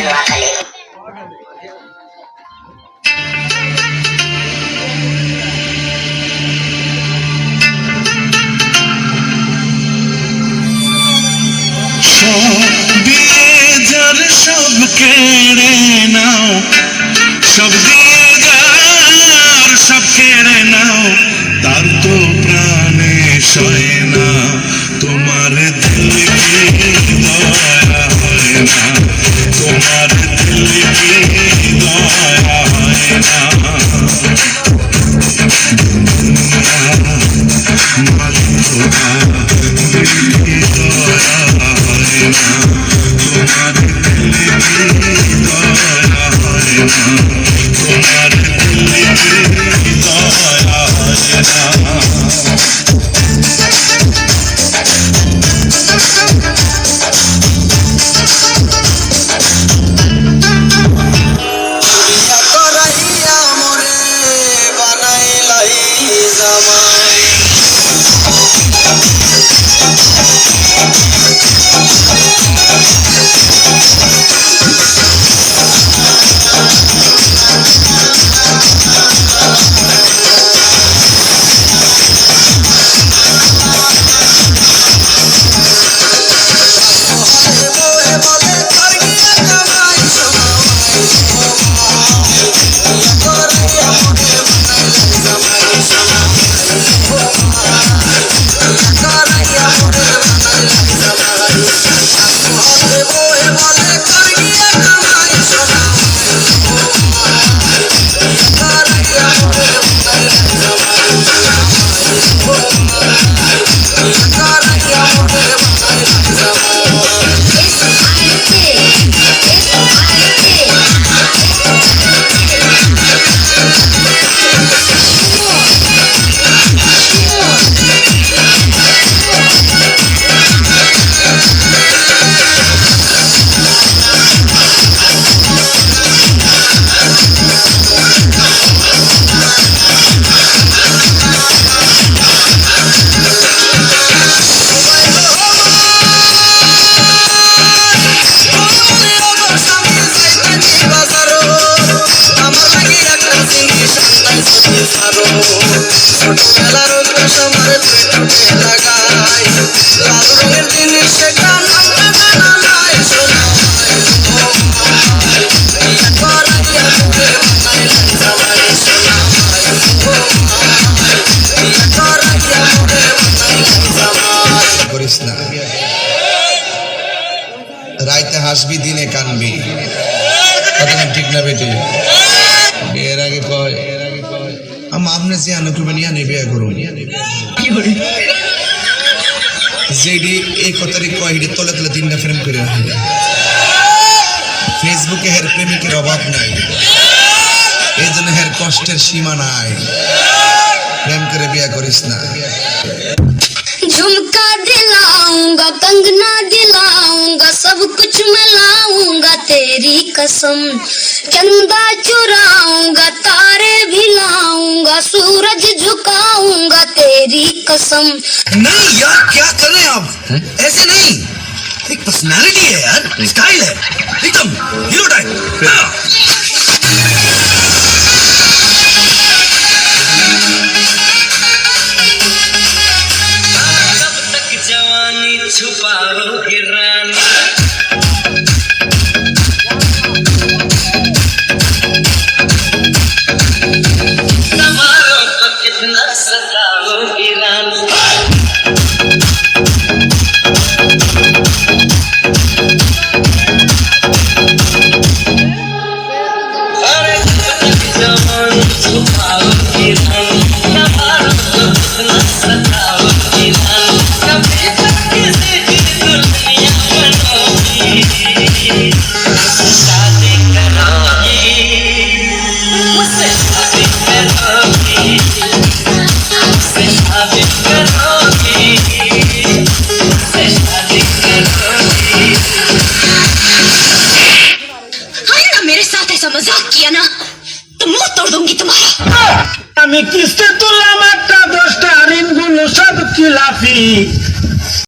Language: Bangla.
নোয়াখালী। সব কেড়ে নাও, সব দিয়ে যার সব কেড়ে নাও, তার তো প্রাণে সয় না, তোমার দিল কি দয়া হয় না, তোমার দিল কি দয়া হয় না, মালিকা দিল কি দয়া হয় না, তোমার দিল কি দয়া হয় না, তোমার দিল কি দয়া হয় না। রাইতে হাসবি দিনে কানবি, ঠিক না বেটি? বিয়ের আগে কয় আপনি যে আনুকুবে নিয়ে বিয়ে করুন, যেটি এই কথাটি কয় হিটে তলে তলে 3টা ফ্রেম করে রাখবে। ফেসবুকে হের প্রেমিকের অভাব নাই, এই জন্য হের কষ্টের সীমা নাই। প্রেম করে বিয়ে করিস না। झुमका दिलाऊंगा, कंगना दिलाऊंगा, सब कुछ मैं लाऊंगा तेरी कसम। चंदा चुराऊंगा, तारे भी लाऊंगा, सूरज झुकाऊंगा तेरी कसम। नहीं यार, क्या कर रहे हैं आप? ऐसे नहीं, एक पर्सनालिटी है यार, स्टाइल है, एकदम हीरो टाइप। छुपाओगे रानी, समारोह को कितना सताओगे रानी, अरे जवानी छुपाओगे रानी, समारोह को कितना सताओगे रानी, कभी मजाक किया ना तो मुंह तोड़ दूंगी तुम्हारा। আমি কিস্তি তুললাম একটা 10টা ঋণগুলো সব খিলাফি।